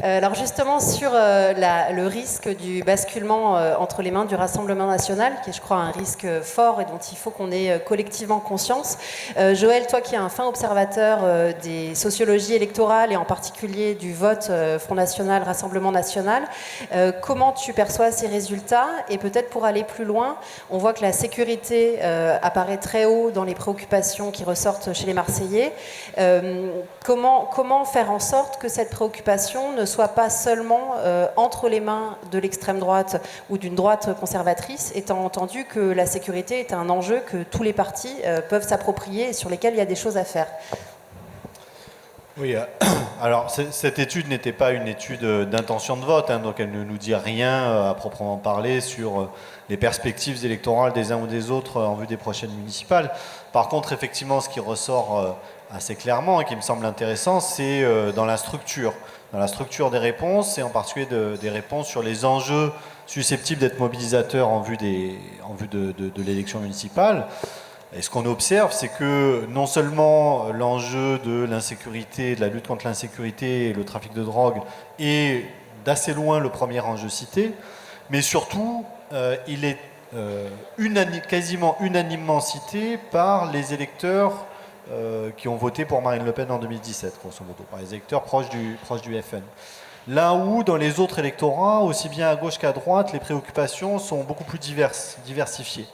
Alors justement sur le risque du basculement entre les mains du Rassemblement national, qui est je crois un risque fort et dont il faut qu'on ait collectivement conscience. Joël, toi qui es un fin observateur des sociologies électorales et en particulier du vote Front National, Rassemblement national, comment tu perçois ces résultats? Et peut-être pour aller plus loin, on voit que la sécurité apparaît très haut dans les préoccupations qui ressortent chez les Marseillais. Comment faire en sorte que cette préoccupation ne soit pas seulement entre les mains de l'extrême droite ou d'une droite conservatrice, étant entendu que la sécurité est un enjeu que tous les partis peuvent s'approprier et sur lesquels il y a des choses à faire. Oui, alors cette étude n'était pas une étude d'intention de vote, donc elle ne nous dit rien à proprement parler sur les perspectives électorales des uns ou des autres en vue des prochaines municipales. Par contre, effectivement, ce qui ressort assez clairement et qui me semble intéressant, c'est dans la structure des réponses, et en particulier des réponses sur les enjeux susceptibles d'être mobilisateurs en vue de l'élection municipale. Et ce qu'on observe, c'est que non seulement l'enjeu de l'insécurité, de la lutte contre l'insécurité et le trafic de drogue est d'assez loin le premier enjeu cité, mais surtout, il est quasiment unanimement cité par les électeurs qui ont voté pour Marine Le Pen en 2017, grosso modo, par les électeurs proches du FN. Là où, dans les autres électorats, aussi bien à gauche qu'à droite, les préoccupations sont beaucoup plus diversifiées.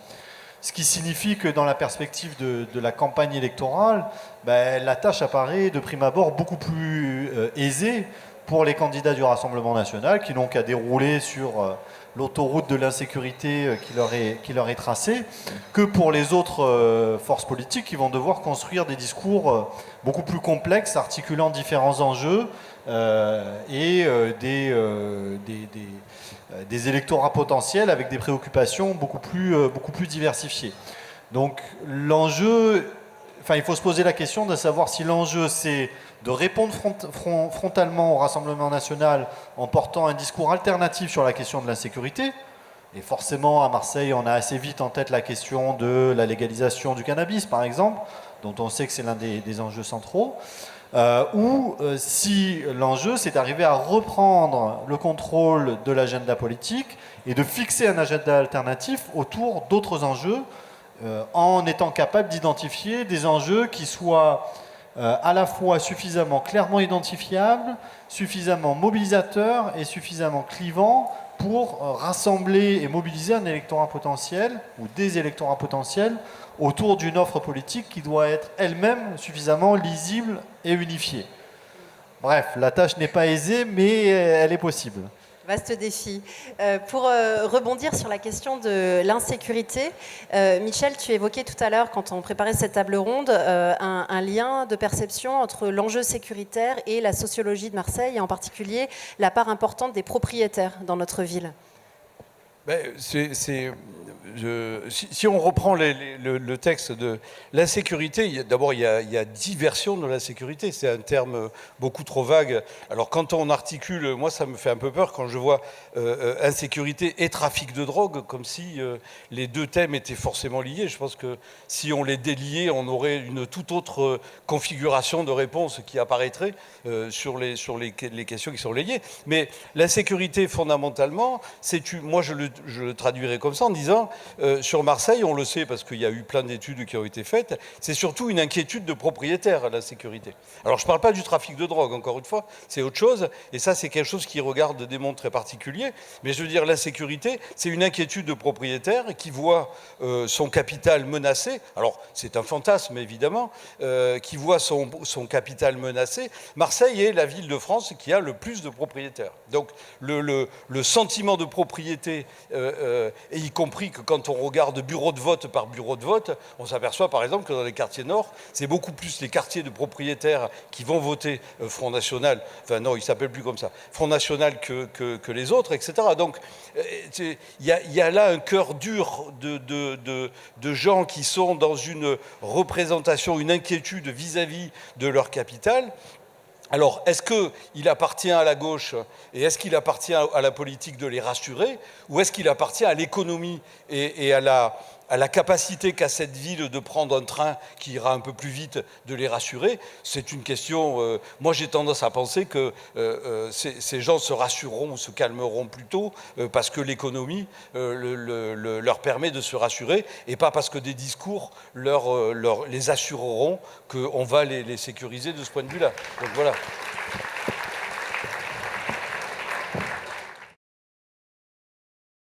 Ce qui signifie que dans la perspective de la campagne électorale, la tâche apparaît de prime abord beaucoup plus aisée pour les candidats du Rassemblement national, qui n'ont qu'à dérouler sur l'autoroute de l'insécurité qui leur est tracée, que pour les autres forces politiques qui vont devoir construire des discours beaucoup plus complexes, articulant différents enjeux et des électorats potentiels avec des préoccupations beaucoup plus diversifiées. Donc l'enjeu, il faut se poser la question de savoir si l'enjeu c'est de répondre frontalement au Rassemblement national en portant un discours alternatif sur la question de l'insécurité. Et forcément, à Marseille, on a assez vite en tête la question de la légalisation du cannabis, par exemple, dont on sait que c'est l'un des enjeux centraux. Ou si l'enjeu, c'est d'arriver à reprendre le contrôle de l'agenda politique et de fixer un agenda alternatif autour d'autres enjeux, en étant capable d'identifier des enjeux qui soient à la fois suffisamment clairement identifiables, suffisamment mobilisateurs et suffisamment clivants pour rassembler et mobiliser un électorat potentiel ou des électorats potentiels autour d'une offre politique qui doit être elle-même suffisamment lisible et unifiée. Bref, la tâche n'est pas aisée, mais elle est possible. Vaste défi. Pour rebondir sur la question de l'insécurité, Michel, tu évoquais tout à l'heure, quand on préparait cette table ronde, un lien de perception entre l'enjeu sécuritaire et la sociologie de Marseille, et en particulier la part importante des propriétaires dans notre ville. Si on reprend le texte de l'insécurité, d'abord il y a diversion de l'insécurité, c'est un terme beaucoup trop vague. Alors quand on articule, moi ça me fait un peu peur quand je vois insécurité et trafic de drogue, comme si les deux thèmes étaient forcément liés. Je pense que si on les déliait, on aurait une toute autre configuration de réponse qui apparaîtrait sur les questions qui sont liées. Mais l'insécurité fondamentalement, moi je le traduirais comme ça en disant sur Marseille, on le sait parce qu'il y a eu plein d'études qui ont été faites, c'est surtout une inquiétude de propriétaires, la sécurité. Alors je ne parle pas du trafic de drogue, encore une fois, c'est autre chose, et ça c'est quelque chose qui regarde des mondes très particuliers, mais je veux dire, l'insécurité, c'est une inquiétude de propriétaires qui voit son capital menacé, alors c'est un fantasme évidemment, qui voit son capital menacé. Marseille est la ville de France qui a le plus de propriétaires. Donc le sentiment de propriété, et y compris que quand on regarde bureau de vote par bureau de vote, on s'aperçoit par exemple que dans les quartiers nord, c'est beaucoup plus les quartiers de propriétaires qui vont voter Front National, enfin non, il ne s'appelle plus comme ça, Front National que les autres, etc. Donc il y a là un cœur dur de gens qui sont dans une représentation, une inquiétude vis-à-vis de leur capital. Alors, est-ce qu'il appartient à la gauche et est-ce qu'il appartient à la politique de les rassurer, ou est-ce qu'il appartient à l'économie et à à la capacité qu'a cette ville de prendre un train qui ira un peu plus vite, de les rassurer. C'est une question... moi, j'ai tendance à penser que ces gens se rassureront ou se calmeront plutôt parce que l'économie leur permet de se rassurer et pas parce que des discours les assureront qu'on va les sécuriser de ce point de vue-là. Donc voilà.